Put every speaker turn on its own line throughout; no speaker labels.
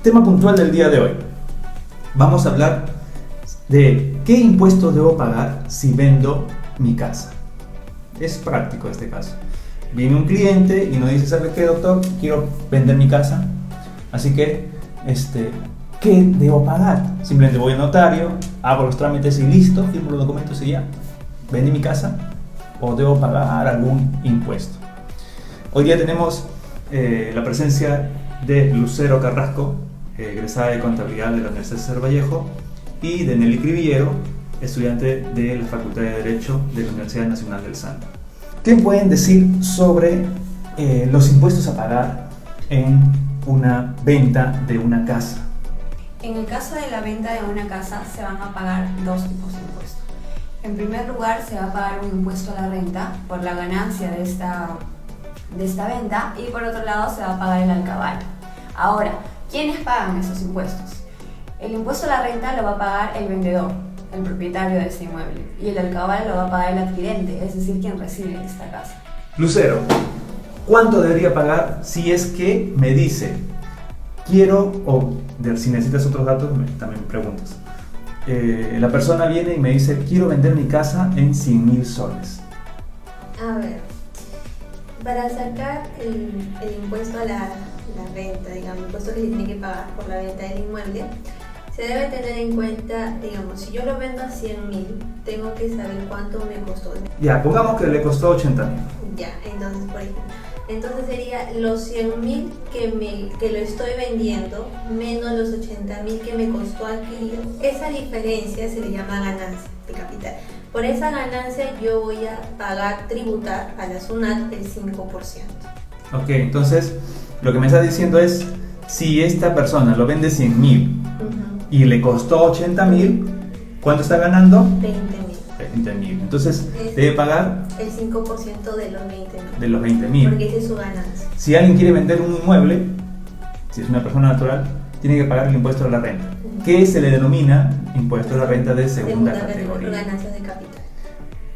Tema puntual del día de hoy. Vamos a hablar de qué impuestos debo pagar si vendo mi casa. Es práctico este caso. Viene un cliente y nos dice, ¿sabe qué, doctor? Quiero vender mi casa. Así que, ¿qué debo pagar? Simplemente voy al notario, hago los trámites y listo, firmo los documentos y ya. ¿Vendí mi casa? ¿O debo pagar algún impuesto? Hoy día tenemos la presencia de Lucero Carrasco, egresada de Contabilidad de la Universidad César Vallejo, y de Nelly Cribillero, estudiante de la Facultad de Derecho de la Universidad Nacional del Salto. ¿Qué pueden decir sobre los impuestos a pagar en una venta de una casa?
En el caso de la venta de una casa se van a pagar dos tipos de impuestos. En primer lugar, se va a pagar un impuesto a la renta por la ganancia de esta venta, y por otro lado se va a pagar el alcabala. Ahora, ¿quiénes pagan esos impuestos? El impuesto a la renta lo va a pagar el vendedor, el propietario de ese inmueble, y el alcabala lo va a pagar el adquirente, es decir, quien recibe esta casa.
Lucero, ¿cuánto debería pagar si es que me dice, quiero, o si necesitas otros datos, también preguntas? La persona viene y me dice, quiero vender mi casa en 100.000 soles.
A ver, para sacar el impuesto a la renta, digamos, el impuesto que se tiene que pagar por la venta del inmueble, se debe tener en cuenta, digamos, si yo lo vendo a 100.000, tengo que saber cuánto me costó.
Ya, pongamos que le costó 80.000.
Ya, entonces, por ejemplo, entonces sería los 100.000 que lo estoy vendiendo menos los 80.000 que me costó adquirir. Esa diferencia se le llama ganancia de capital. Por esa ganancia yo voy a tributar a la SUNAT el 5%.
Ok, entonces lo que me está diciendo es, si esta persona lo vende 100.000 y le costó 80.000, ¿cuánto está ganando? 20.000. Entonces debe pagar
el 5% de los 20.000.
De los 20.000.
Porque esa es su ganancia.
Si alguien quiere vender un inmueble, si es una persona natural, tiene que pagar el impuesto a la renta, que se le denomina impuesto a la renta de segunda categoría.
Ganancias de capital.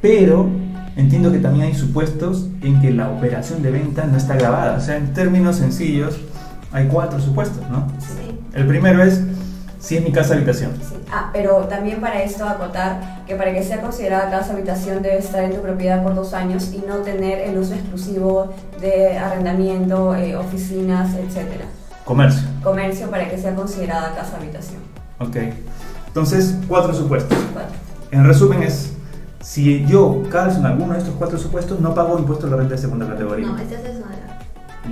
Pero entiendo que también hay supuestos en que la operación de venta no está grabada. O sea, en términos sencillos, hay 4 supuestos, ¿no?
Sí.
El primero es si es mi casa habitación.
Sí. Pero también para esto acotar que para que sea considerada casa habitación debe estar en tu propiedad por 2 años y no tener el uso exclusivo de arrendamiento, oficinas, etc. Comercio para que sea considerada casa habitación.
Ok. Entonces, 4 supuestos.
4.
En resumen es, si yo calzo en alguno de estos 4 supuestos, no pago impuesto a la renta de segunda categoría.
No, esta es exonerada.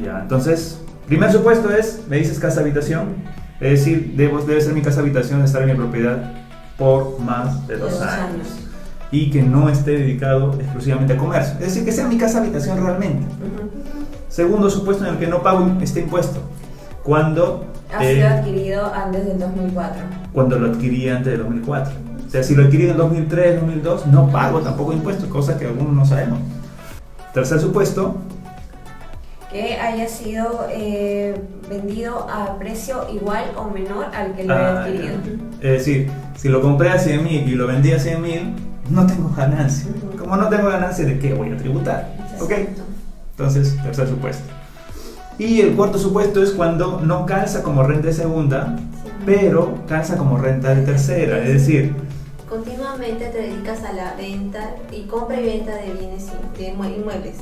Ya, entonces, primer supuesto es, me dices casa habitación, es decir, debe ser mi casa habitación, estar en mi propiedad por más de 2 años. Y que no esté dedicado exclusivamente a comercio, es decir, que sea mi casa habitación realmente. Segundo supuesto en el que no pago este impuesto, cuando
ha sido adquirido antes del 2004.
Cuando lo adquirí antes del 2004. O sea, si lo adquirí en el 2003, 2002, no pago tampoco impuestos, cosa que algunos no sabemos. Tercer supuesto,
que haya sido vendido a precio igual o menor al que lo he adquirido.
Es decir, si lo compré a 100.000 y lo vendí a 100.000, no tengo ganancia. Como no tengo ganancia, ¿de qué voy a tributar? ¿Ok? Entonces, tercer supuesto. Y el cuarto supuesto es cuando no calza como renta de segunda, pero calza como renta de tercera, es decir,
continuamente te dedicas a la venta y compra y venta de bienes de inmuebles.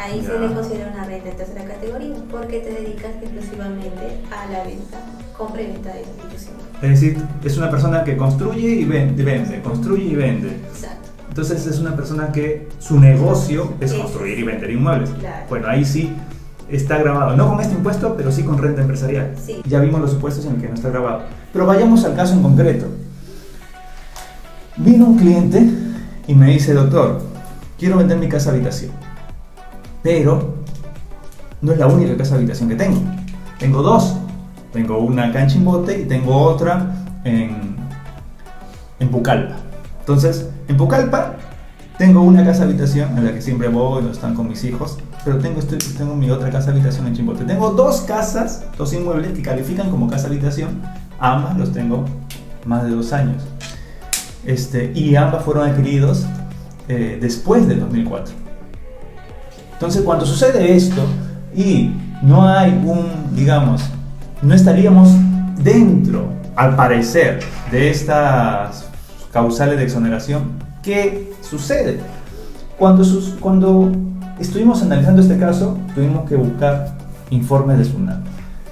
Ahí se le considera una renta de tercera categoría porque te dedicas exclusivamente a la venta, compra y venta de instituciones.
Es decir, es una persona que construye y vende, construye y vende.
Exacto.
Entonces es una persona que su negocio es construir y vender inmuebles.
Claro.
Bueno, ahí sí está grabado, no con este impuesto, pero sí con renta empresarial.
Sí.
Ya vimos los supuestos en el que no está grabado. Pero vayamos al caso en concreto. Vino un cliente y me dice, doctor, quiero vender mi casa habitación, pero no es la única casa habitación que tengo. Tengo 2. Tengo una acá en Chimbote y tengo otra en Pucallpa. Entonces, en Pucallpa tengo una casa habitación en la que siempre voy, donde están con mis hijos, pero tengo mi otra casa habitación en Chimbote. Tengo 2 casas, 2 inmuebles que califican como casa habitación. Ambas los tengo más de 2 años. Y ambas fueron adquiridos después del 2004. Entonces, cuando sucede esto y no hay no estaríamos dentro, al parecer, de estas causales de exoneración, ¿qué sucede? Cuando estuvimos analizando este caso, tuvimos que buscar informes de SUNAT.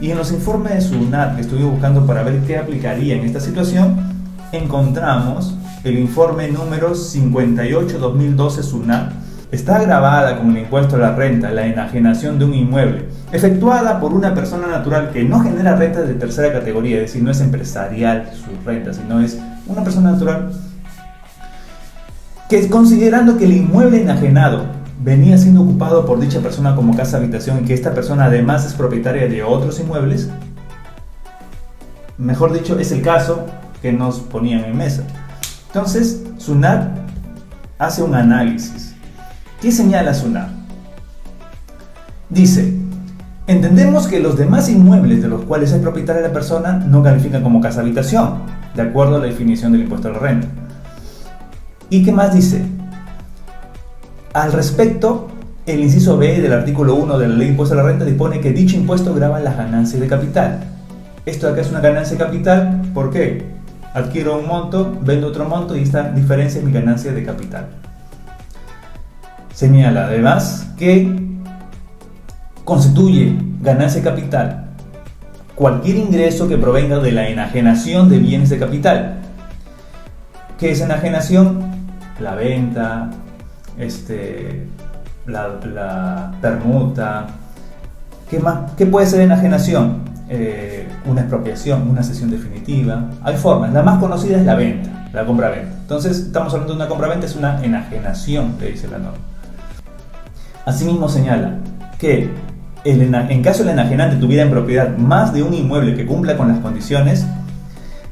Y en los informes de SUNAT que estuve buscando para ver qué aplicaría en esta situación, encontramos el informe número 58-2012 SUNAT. Está grabada como el impuesto a la renta la enajenación de un inmueble efectuada por una persona natural que no genera renta de tercera categoría, es decir, no es empresarial su renta, sino es una persona natural que, considerando que el inmueble enajenado venía siendo ocupado por dicha persona como casa habitación y que esta persona además es propietaria de otros inmuebles, mejor dicho, es el caso que nos ponían en mesa. Entonces, SUNAT hace un análisis. ¿Qué señala SUNAT? Dice: entendemos que los demás inmuebles de los cuales es propietaria la persona no califican como casa habitación, de acuerdo a la definición del impuesto a la renta. ¿Y qué más dice? Al respecto, el inciso B del artículo 1 de la ley de impuesto a la renta dispone que dicho impuesto grava las ganancias de capital. Esto de acá es una ganancia de capital, ¿por qué? Adquiero un monto, vendo otro monto y esta diferencia es mi ganancia de capital. Señala además que constituye ganancia de capital cualquier ingreso que provenga de la enajenación de bienes de capital. ¿Qué es enajenación? La venta, la permuta. ¿Qué más? ¿Qué puede ser enajenación? Una expropiación, una cesión definitiva. Hay formas. La más conocida es la venta, la compra-venta. Entonces, estamos hablando de una compra-venta, es una enajenación, le dice la norma. Asimismo, señala que en caso el enajenante tuviera en propiedad más de un inmueble que cumpla con las condiciones,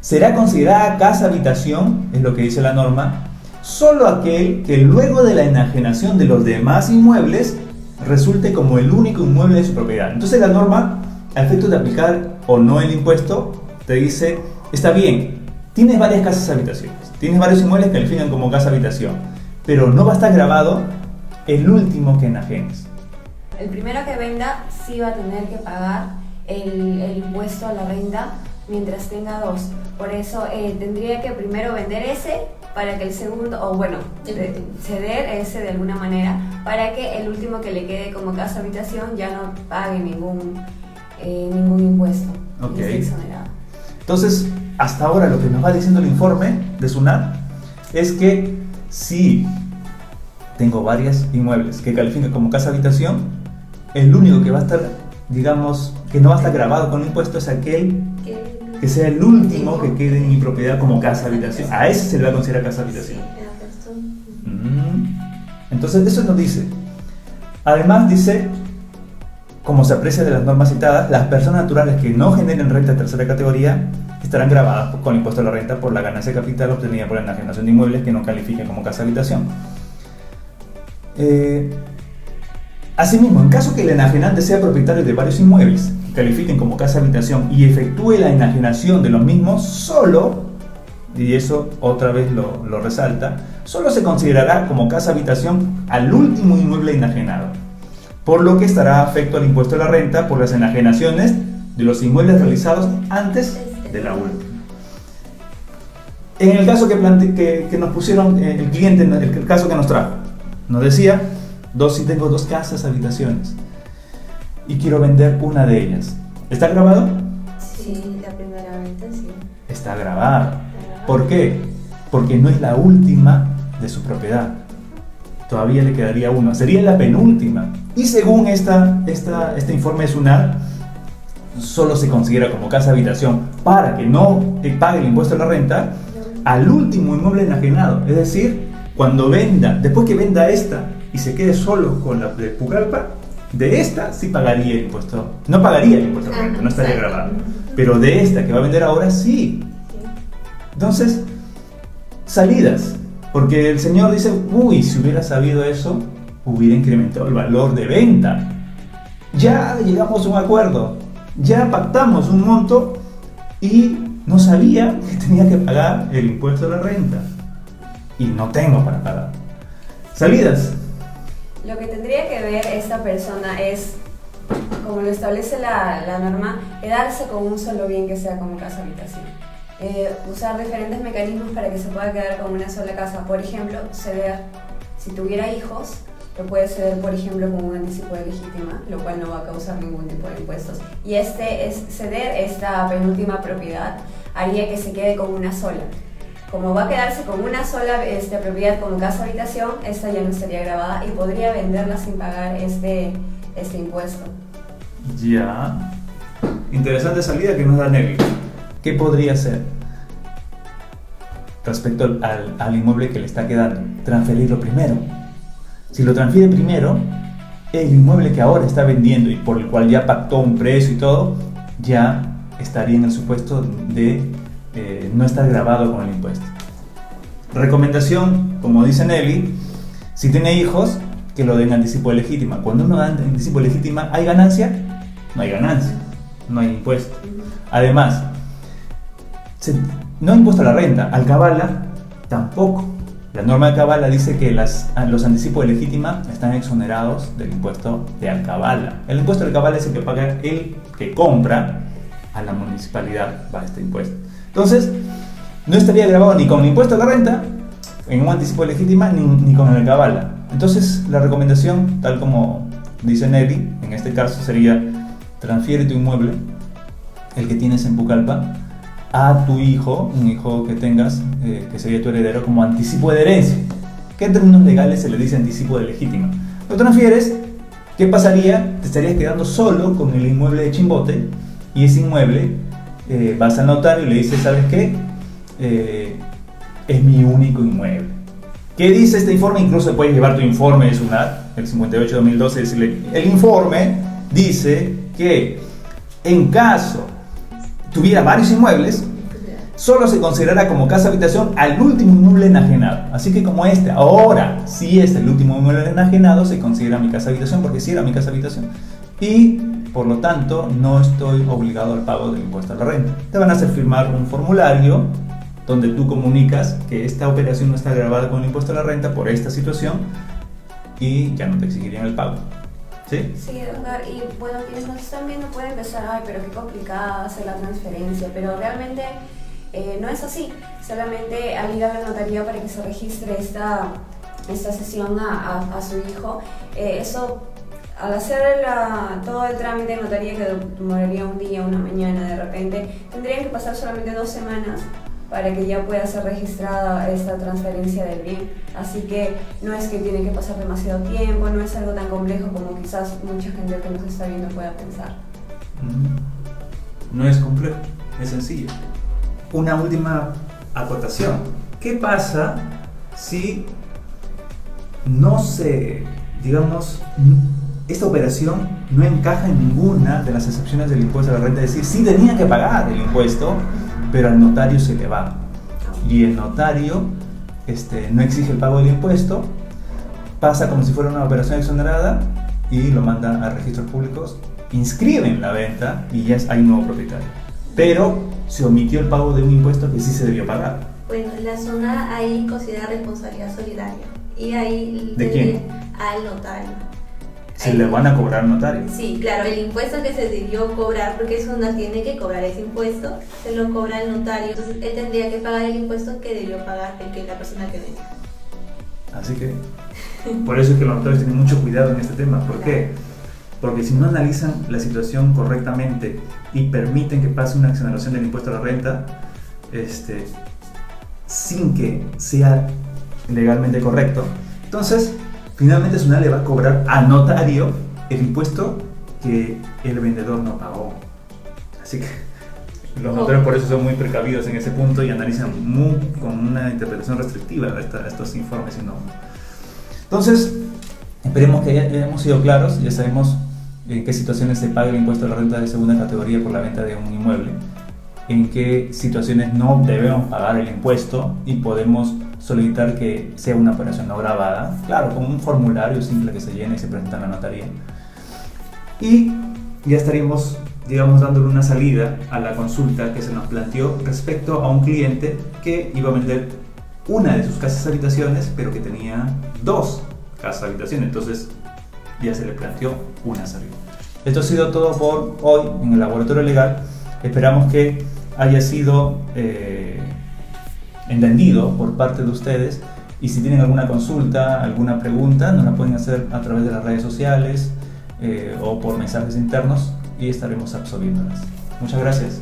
será considerada casa habitación, es lo que dice la norma, solo aquel que luego de la enajenación de los demás inmuebles resulte como el único inmueble de su propiedad. Entonces la norma, a efectos de aplicar o no el impuesto, te dice: está bien, tienes varias casas habitaciones, tienes varios inmuebles que califican como casa habitación, pero no va a estar grabado el último que enajenes.
El primero que venda sí va a tener que pagar el impuesto a la renta mientras tenga dos. Por eso tendría que primero vender ese para que el segundo, o bueno, ceder ese de alguna manera, para que el último que le quede como casa habitación ya no pague ningún impuesto.
Ok.
Y esté exonerado.
Entonces, hasta ahora lo que nos va diciendo el informe de SUNAT es que si tengo varios inmuebles que califican como casa habitación, el único que va a estar, digamos, que no va a estar grabado con impuesto es aquel que sea el último que quede en mi propiedad como casa habitación. A ese se le va a considerar casa habitación. Entonces, eso nos dice. Además dice, como se aprecia de las normas citadas, las personas naturales que no generen renta de tercera categoría estarán grabadas con el impuesto a la renta por la ganancia de capital obtenida por la enajenación de inmuebles que no califiquen como casa habitación. Asimismo, en caso que el enajenante sea propietario de varios inmuebles que califiquen como casa habitación y efectúe la enajenación de los mismos, solo, y eso otra vez lo resalta, solo se considerará como casa habitación al último inmueble enajenado, por lo que estará afecto al impuesto a la renta por las enajenaciones de los inmuebles realizados antes de la última. En el caso que nos pusieron el cliente, el caso que nos trajo, nos decía: si tengo dos casas habitaciones y quiero vender una de ellas. ¿Está grabado?
Sí, la primera venta sí.
Está grabado. ¿Por qué? Porque no es la última de su propiedad. Todavía le quedaría una. Sería la penúltima. Y según este informe de SUNAT, solo se considera como casa habitación para que no te pague el impuesto a la renta al último inmueble enajenado. Es decir, cuando venda, después que venda esta y se quede solo con la de Pucallpa, de esta sí pagaría el impuesto. No pagaría el impuesto a la renta, no estaría grabado. Pero de esta que va a vender ahora sí. Entonces, salidas. Porque el señor dice: si hubiera sabido eso, hubiera incrementado el valor de venta. Ya llegamos a un acuerdo, ya pactamos un monto y no sabía que tenía que pagar el impuesto a la renta. Y no tengo para pagar. Salidas.
Lo que tendría que ver esta persona es como lo establece la norma, quedarse con un solo bien que sea como casa habitación. Usar diferentes mecanismos para que se pueda quedar con una sola casa. Por ejemplo, ceder, si tuviera hijos, lo puede ceder, por ejemplo, con un anticipo de legítima, lo cual no va a causar ningún tipo de impuestos. Y ceder esta penúltima propiedad haría que se quede con una sola. Como va a quedarse con una sola propiedad como casa habitación, esta ya no estaría grabada y podría venderla sin pagar este impuesto.
Ya. Interesante salida que nos da Nelly. ¿Qué podría hacer respecto al inmueble que le está quedando? Transferirlo primero. Si lo transfiere primero, el inmueble que ahora está vendiendo y por el cual ya pactó un precio y todo, ya estaría en el supuesto de no estar grabado con el impuesto. Recomendación, como dice Nelly, si tiene hijos, que lo den anticipo de legítima. Cuando uno da anticipo de legítima, ¿hay ganancia? No hay ganancia, no hay impuesto. Además, no hay impuesto a la renta, alcabala tampoco. La norma de alcabala dice que los anticipos de legítima están exonerados del impuesto de alcabala. El impuesto de alcabala es el que paga el que compra a la municipalidad para este impuesto. Entonces, no estaría grabado ni con el impuesto a la renta, en un anticipo de legítima, ni con el alcabala. Entonces, la recomendación, tal como dice Nelly, en este caso sería: transfiere tu inmueble, el que tienes en Pucallpa, a tu hijo, un hijo que tengas, que sería tu heredero, como anticipo de herencia. ¿Qué en términos legales se le dice anticipo de legítima? Lo transfieres, ¿qué pasaría? Te estarías quedando solo con el inmueble de Chimbote, y ese inmueble vas al notario y le dices: ¿sabes qué? Es mi único inmueble. ¿Qué dice este informe? Incluso puedes llevar tu informe de SUNAT, el 58-2012, decirle: el informe dice que en caso tuviera varios inmuebles, solo se considerará como casa habitación al último inmueble enajenado. Así que como este ahora sí es el último inmueble enajenado, se considera mi casa habitación porque sí era mi casa habitación. Y por lo tanto no estoy obligado al pago del impuesto a la renta. Te van a hacer firmar un formulario donde tú comunicas que esta operación no está grabada con el impuesto a la renta por esta situación y ya no te exigirían el pago. ¿Sí?
Sí, Edgar, y bueno, quienes nos están viendo pueden pensar: ay, pero qué complicada hacer la transferencia, pero realmente no es así. Solamente al ir a la notaría para que se registre esta cesión a su hijo, eso, al hacer todo el trámite de notaría, que demoraría un día, una mañana, de repente, tendrían que pasar solamente 2 semanas para que ya pueda ser registrada esta transferencia del bien. Así que no es que tiene que pasar demasiado tiempo, no es algo tan complejo como quizás mucha gente que nos está viendo pueda pensar.
No es complejo, es sencillo. Una última acotación. ¿Qué pasa si no se, digamos, esta operación no encaja en ninguna de las excepciones del impuesto a la renta? Es decir, sí tenía que pagar el impuesto, pero al notario se le va. Y el notario no exige el pago del impuesto, pasa como si fuera una operación exonerada y lo manda a registros públicos, inscriben la venta y ya hay un nuevo propietario. Pero se omitió el pago de un impuesto que sí se debió pagar.
Bueno, la zona ahí considera responsabilidad solidaria. Y ahí
¿de quién?
Al notario.
¿Se le van a cobrar al notario?
Sí, claro, el impuesto que se debió cobrar, porque Zona tiene que cobrar ese impuesto, se lo cobra el notario. Entonces él tendría que pagar el impuesto que debió pagar la persona que vendió.
Así que, por eso es que los notarios tienen mucho cuidado en este tema. ¿Por qué? Porque si no analizan la situación correctamente y permiten que pase una exoneración del impuesto a la renta, sin que sea legalmente correcto, entonces finalmente SUNAT le va a cobrar al notario el impuesto que el vendedor no pagó. Así que los notarios por eso son muy precavidos en ese punto y analizan con una interpretación restrictiva a estos informes y normas. Entonces, esperemos que hayamos sido claros. Ya sabemos en qué situaciones se paga el impuesto a la renta de segunda categoría por la venta de un inmueble, en qué situaciones no debemos pagar el impuesto y podemos solicitar que sea una operación no grabada, claro, con un formulario simple que se llena y se presenta en la notaría. Y ya estaríamos, digamos, dándole una salida a la consulta que se nos planteó respecto a un cliente que iba a vender una de sus casas habitaciones, pero que tenía 2 casas habitaciones. Entonces ya se le planteó una salida. Esto ha sido todo por hoy en el Laboratorio Legal. Esperamos que haya sido entendido por parte de ustedes, y si tienen alguna consulta, alguna pregunta, nos la pueden hacer a través de las redes sociales o por mensajes internos y estaremos absorbiéndolas. Muchas gracias.